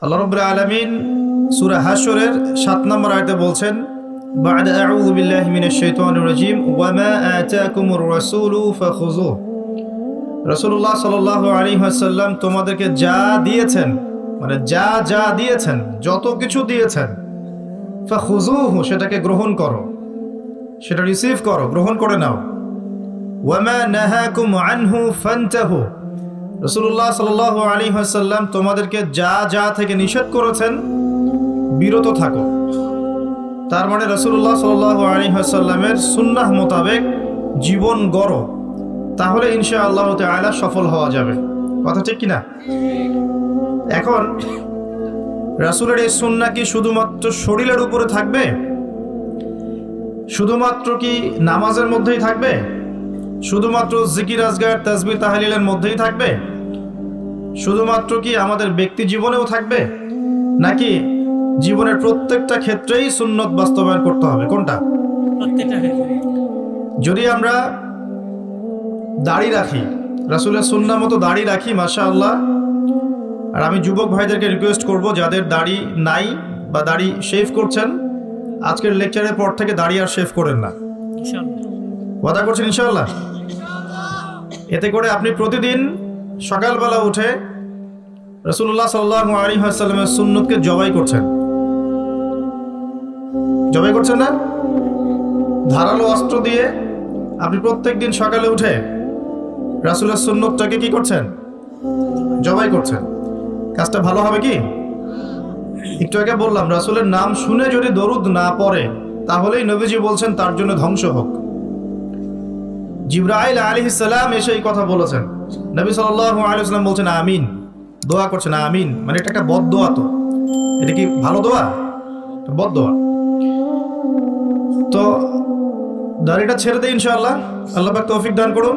আল্লাহ রাব্বুল আলামিন সূরা হাশরের ৭ নম্বর আয়াতে বলছেন, বা'দা আউযু বিল্লাহি মিনাশ শাইতানির রাজীম ওয়া মা আতাকুমুর রাসূলু ফাখুযুহু। রাসূলুল্লাহ সাল্লাল্লাহু আলাইহি ওয়াসাল্লাম তোমাদেরকে যা দিয়েছেন, মানে যা যা দিয়েছেন, যত কিছু দিয়েছেন, ফাখুযুহু সেটাকে গ্রহণ করো, সেটা রিসিভ করো, গ্রহণ করে নাও। ওয়া মা নাহাকুম আনহু ফান্তাহু। রাসূলুল্লাহ সাল্লাল্লাহু আলাইহি ওয়াসাল্লাম তোমাদেরকে যা যা থেকে নিষেধ করেছেন বিরত থাকো। তার মানে রাসূলুল্লাহ সাল্লাল্লাহু আলাইহি ওয়াসাল্লামের সুন্নাহ মোতাবেক জীবন গড়ো, তাহলে ইনশাআল্লাহ তাআলা সফল হওয়া যাবে। কথা ঠিক কিনা? এখন রাসূলের এই সুন্নাহ কি শুধুমাত্র শরীরের উপরে থাকবে? শুধুমাত্র কি নামাজের মধ্যেই থাকবে? শুধুমাত্র জিকির আজগার তাসবিহ তাহলিলের মধ্যেই থাকবে? শুধুমাত্র কি আমাদের ব্যক্তি জীবনেও থাকবে, নাকি জীবনের প্রত্যেকটা ক্ষেত্রেই সুন্নত বাস্তবায়ন করতে হবে? কোনটা? প্রত্যেকটা ক্ষেত্রে। যদি আমরা দাড়ি রাখি, রাসূলের সুন্নাহ মতো দাড়ি রাখি, মাশাআল্লাহ। আর আমি যুবক ভাইদেরকে রিকোয়েস্ট করব, যাদের দাড়ি নাই বা দাড়ি শেভ করছেন, আজকের লেকচারের পর থেকে দাড়ি আর শেভ করেন না। ইনশাআল্লাহ। ওয়াদা করছেন ইনশাআল্লাহ? এতে করে আপনি প্রতিদিন সকালবেলা উঠে রাসূলুল্লাহ সাল্লাল্লাহু আলাইহি ওয়াসাল্লামের সুন্নতকে জবাই করছেন। জবাই করছেন না? ধারালো অস্ত্র দিয়ে আপনি প্রত্যেকদিন সকালে উঠে রাসূলের সুন্নতটাকে কি করছেন? জবাই করছেন। কাজটা ভালো হবে কি? একটু আগে বললাম, রাসূলের নাম শুনে যদি দরুদ না পড়ে, তাহলেই নবীজি বলছেন তার জন্য ধ্বংস হোক। জিবরাইল আলাইহিস সালাম এসে এই কথা বলেছেন, নবী সাল্লাল্লাহু আলাইহি ওয়াসাল্লাম বলছেন আমিন, দোয়া করছেন আমিন। মানে এটা একটা বদদোয়া। তো এটা কি ভালো দোয়া? বদদোয়া। তো দাড়িটা ছেড়ে দেই ইনশাআল্লাহ। আল্লাহ পাক তৌফিক দান করুন।